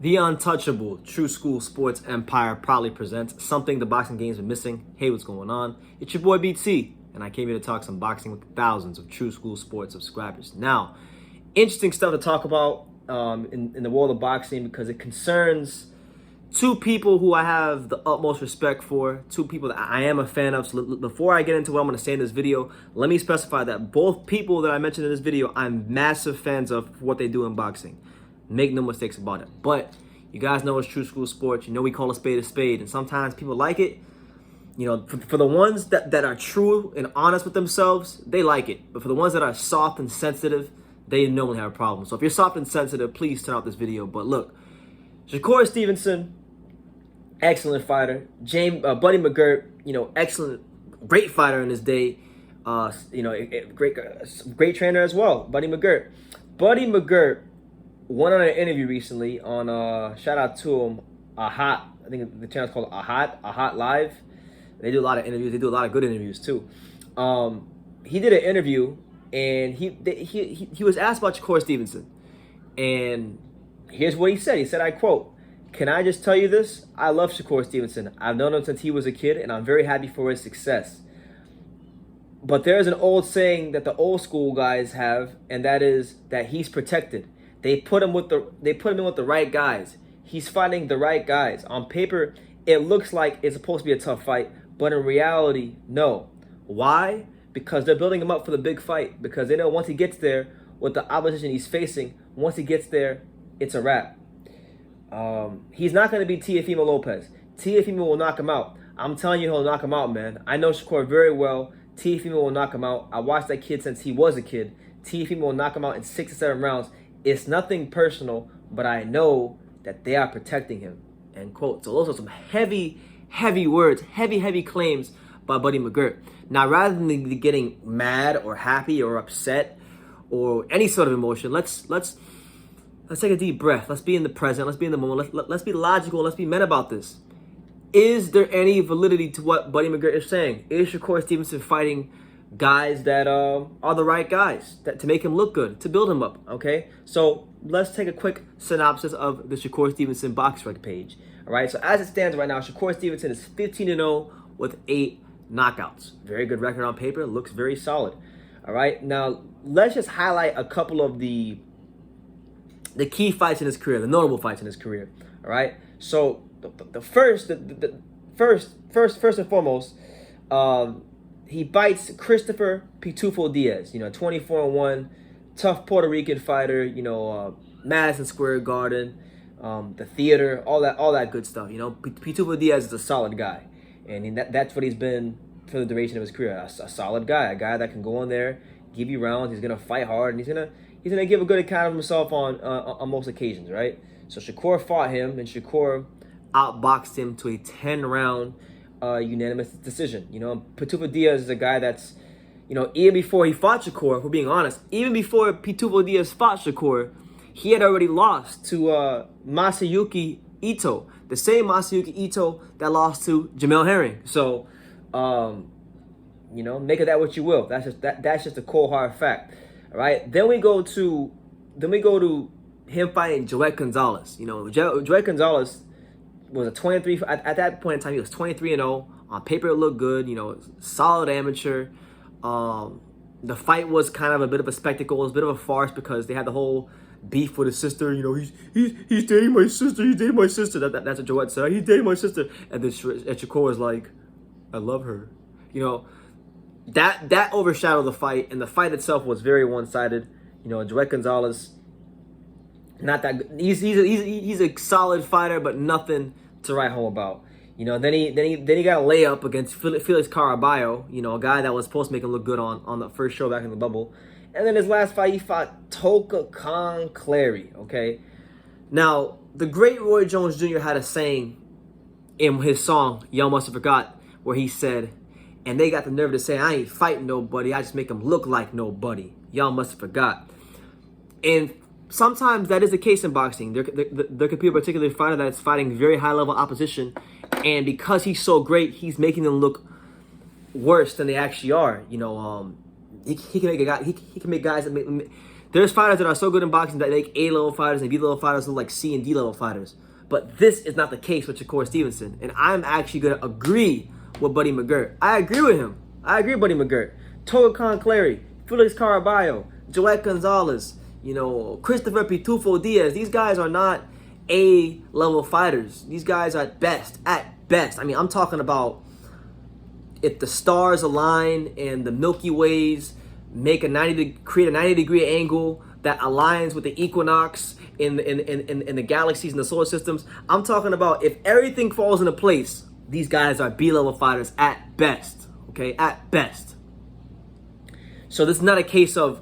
The untouchable True School Sports Empire proudly presents something the boxing game's been missing. Hey, what's going on? It's your boy BT, and I came here to talk some boxing with thousands of True School Sports subscribers. Now, interesting stuff to talk about in the world of boxing because it concerns two people who I have the utmost respect for, two people that I am a fan of. So before I get into what I'm going to say in this video, let me specify that both people that I mentioned in this video, I'm massive fans of what they do in boxing. Make no mistakes about it. But you guys know it's True School Sports. You know we call a spade, and sometimes people like it. You know, for the ones that are true and honest with themselves, they like it. But for the ones that are soft and sensitive, they normally have a problem. So if you're soft and sensitive, please turn off this video. But look, Shakur Stevenson, excellent fighter. Buddy McGirt, excellent, great fighter in his day. Great trainer as well. Buddy McGirt. Buddy McGirt went on an interview recently on shout out to him, I think the channel's called A Hot Live. They do a lot of interviews. They do a lot of good interviews too. He did an interview and he was asked about Shakur Stevenson, and here's what he said. He said, I quote, "Can I just tell you this? I love Shakur Stevenson. I've known him since he was a kid, and I'm very happy for his success. But there's an old saying that the old school guys have, and that is that he's protected. They put him in with the right guys. He's fighting the right guys. On paper, it looks like it's supposed to be a tough fight, but in reality, no. Why? Because they're building him up for the big fight. Because they know once he gets there, with the opposition he's facing, once he gets there, it's a wrap. He's not going to be Teofimo Lopez. Teofimo will knock him out. I'm telling you, he'll knock him out, man. I know Shakur very well. Teofimo will knock him out. I watched that kid since he was a kid. Teofimo will knock him out in 6 or 7 rounds. It's nothing personal, but I know that they are protecting him." End quote. So those are some heavy words, heavy claims by Buddy McGirt. Now, rather than getting mad or happy or upset or any sort of emotion, let's take a deep breath. Let's be in the present. Let's be in the moment. Let's be logical. Let's be men about this. Is there any validity to what Buddy McGirt is saying? Is Shakur Stevenson fighting guys that are the right guys to make him look good, to build him up? Okay, so let's take a quick synopsis of the Shakur Stevenson BoxRec page. All right, so as it stands right now, Shakur Stevenson is 15-0 with 8 knockouts. Very good record on paper. Looks very solid. All right, now let's just highlight a couple of the key fights in his career, the notable fights in his career. All right, so the first and foremost, he bites Christopher Pitufo Diaz. 24-1, tough Puerto Rican fighter. Madison Square Garden, the theater, all that good stuff. Pitufo Diaz is a solid guy, and that's what he's been for the duration of his career. A solid guy, a guy that can go in there, give you rounds. He's gonna fight hard, and he's gonna give a good account of himself on most occasions, right? So Shakur fought him, and Shakur outboxed him to a 10-round unanimous decision. Pitufo Diaz is a guy that's, even before he fought Shakur, if we're being honest, even before Pitufo Diaz fought Shakur, he had already lost to Masayuki Ito, the same Masayuki Ito that lost to Jamel Herring. So, make of that what you will. That's just a cold hard fact. All right. Then we go to him fighting Joet Gonzalez. Joet Gonzalez was a 23 at that point in time. He was 23-0. On paper, it looked good. Solid amateur. The fight was kind of a bit of a spectacle. It was a bit of a farce because they had the whole beef with his sister. He's dating my sister. He's dating my sister. That's what Joet said. He's dating my sister. And then Shakur was like, I love her. That overshadowed the fight, and the fight itself was very one-sided. Joet Gonzalez, not that good. He's a solid fighter, but nothing to write home about. Then he got a layup against Felix Caraballo, a guy that was supposed to make him look good on the first show back in the bubble. And then his last fight, he fought Toka Khan Clary. Okay, now the great Roy Jones Jr. had a saying in his song "Y'all Must Have Forgot," where he said, "And they got the nerve to say I ain't fighting nobody. I just make them look like nobody. Y'all must have forgot." And sometimes that is the case in boxing. There could be a particular fighter that's fighting very high-level opposition, and because he's so great, he's making them look worse than they actually are. He can make guys There's fighters that are so good in boxing that make A-level fighters and B-level fighters look like C and D-level fighters. But this is not the case with Shakur Stevenson. And I'm actually going to agree with Buddy McGirt. I agree with him. I agree with Buddy McGirt. Toga Conclary, Felix Caraballo, Joet Gonzalez, Christopher Pitufo Diaz. These guys are not A-level fighters. These guys are at best. I mean, I'm talking about if the stars align and the Milky Ways create a 90-degree angle that aligns with the equinox in the galaxies and the solar systems. I'm talking about if everything falls into place, these guys are B-level fighters at best. Okay, at best. So this is not a case of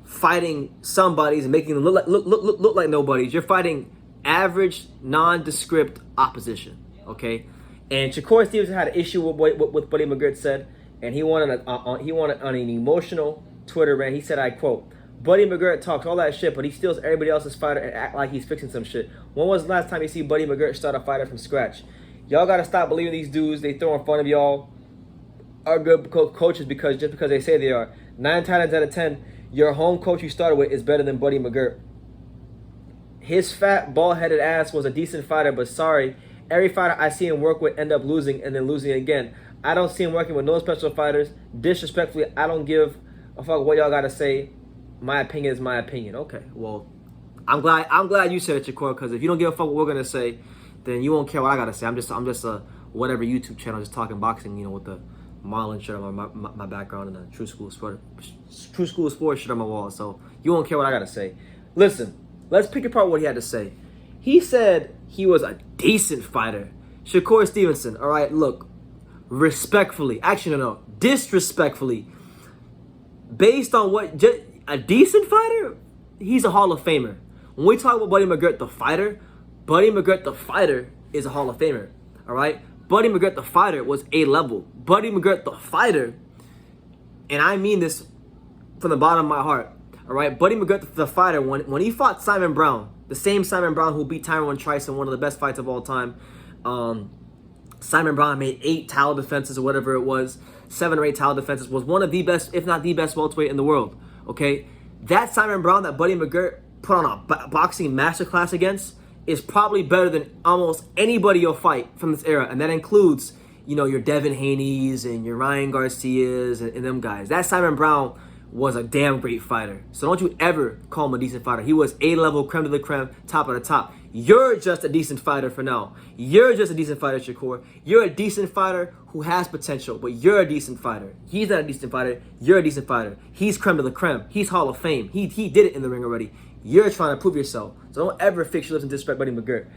fighting somebodies and making them look like nobodies. You're fighting average, nondescript opposition. Okay, and Shakur Stevenson had an issue with what Buddy McGirt said, and he wanted on an emotional Twitter rant. He said, I quote, "Buddy McGirt talks all that shit, but he steals everybody else's fighter and act like he's fixing some shit. When was the last time you see Buddy McGirt start a fighter from scratch? Y'all gotta stop believing these dudes. They throw in front of y'all are good coaches because they say they are. 9 times out of 10, your home coach you started with is better than Buddy McGirt. His fat, bald-headed ass was a decent fighter, but sorry, every fighter I see him work with end up losing and then losing again. I don't see him working with no special fighters. Disrespectfully, I don't give a fuck what y'all gotta say. My opinion is my opinion." Okay, well, I'm glad you said it, Shakur, because if you don't give a fuck what we're gonna say, then you won't care what I gotta say. I'm just a whatever YouTube channel just talking boxing, with the Marlin shirt on my background and the True School Sports shirt on my wall. So you won't care what I gotta say. Listen, let's pick apart what he had to say. He said he was a decent fighter. Shakur Stevenson, all right, look, respectfully, actually no, disrespectfully, based on what a decent fighter, he's a Hall of Famer. When we talk about Buddy McGirt the fighter is a Hall of Famer, all right? Buddy McGirt the fighter was A-level. Buddy McGirt the fighter, and I mean this from the bottom of my heart, all right? Buddy McGirt the fighter, when he fought Simon Brown, the same Simon Brown who beat Tyrone Trice in one of the best fights of all time, Simon Brown made 8 title defenses or whatever it was, 7 or 8 title defenses, was one of the best, if not the best welterweight in the world, okay? That Simon Brown that Buddy McGirt put on a boxing masterclass against is probably better than almost anybody you'll fight from this era. And that includes, your Devin Haney's and your Ryan Garcias and them guys. That Simon Brown was a damn great fighter. So don't you ever call him a decent fighter. He was A-level, creme de la creme, top of the top. You're just a decent fighter for now. You're just a decent fighter, Shakur. You're a decent fighter who has potential, but you're a decent fighter. He's not a decent fighter. You're a decent fighter. He's creme de la creme. He's Hall of Fame. He did it in the ring already. You're trying to prove yourself. So don't ever fix your lips and disrespect Buddy McGirt.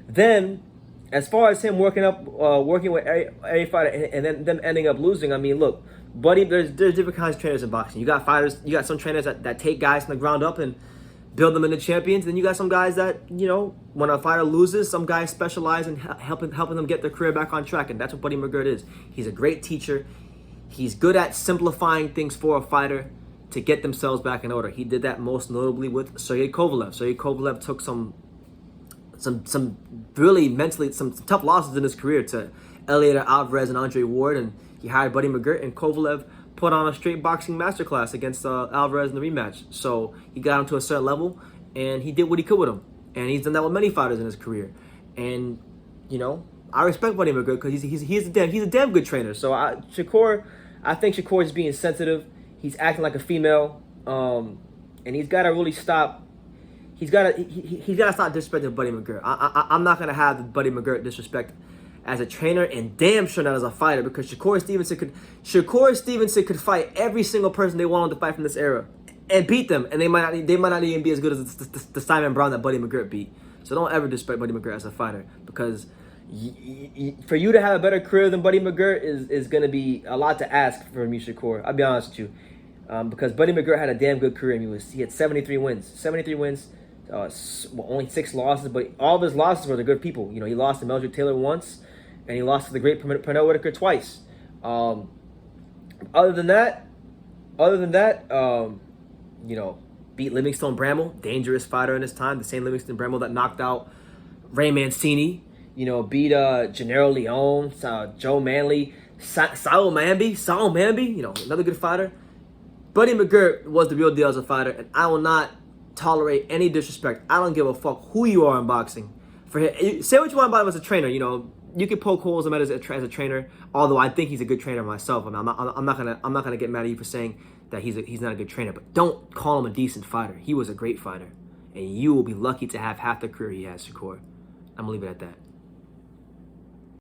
Then, as far as him working with every fighter and then them ending up losing, I mean, look, Buddy, there's different kinds of trainers in boxing. You got some trainers that take guys from the ground up and build them into champions. Then you got some guys that, when a fighter loses, some guys specialize in helping them get their career back on track. And that's what Buddy McGirt is. He's a great teacher. He's good at simplifying things for a fighter to get themselves back in order. He did that most notably with Sergey Kovalev. Sergey Kovalev took some really mentally, some tough losses in his career to Eliot Alvarez and Andre Ward, and he hired Buddy McGirt, and Kovalev put on a straight boxing masterclass against Alvarez in the rematch. So he got him to a certain level, and he did what he could with him. And he's done that with many fighters in his career. And, I respect Buddy McGirt because he's a damn good trainer. So I think Shakur is being sensitive. He's acting like a female, and he's got to really stop. He's got to stop disrespecting Buddy McGirt. I'm not gonna have Buddy McGirt disrespect as a trainer, and damn sure not as a fighter, because Shakur Stevenson could fight every single person they wanted to fight from this era and beat them, and they might not even be as good as the Simon Brown that Buddy McGirt beat. So don't ever disrespect Buddy McGirt as a fighter, because for you to have a better career than Buddy McGirt is going to be a lot to ask from you, Shakur. I'll be honest with you. Because Buddy McGirt had a damn good career. He had 73 wins. Only 6 losses, but all of his losses were to good people. He lost to Meldrick Taylor once, and he lost to the great Pernell Whitaker twice. Other than that, beat Livingstone Bramall, dangerous fighter in his time. The same Livingstone Bramall that knocked out Ray Mancini. Beat Gennaro Leone, Joe Manley, Saul Mamby, another good fighter. Buddy McGirt was the real deal as a fighter, and I will not tolerate any disrespect. I don't give a fuck who you are in boxing. For him, say what you want about him as a trainer. You know, you can poke holes in him as a trainer. Although I think he's a good trainer myself. I mean, I'm not gonna get mad at you for saying that he's not a good trainer. But don't call him a decent fighter. He was a great fighter, and you will be lucky to have half the career he has, Shakur. I'm gonna leave it at that.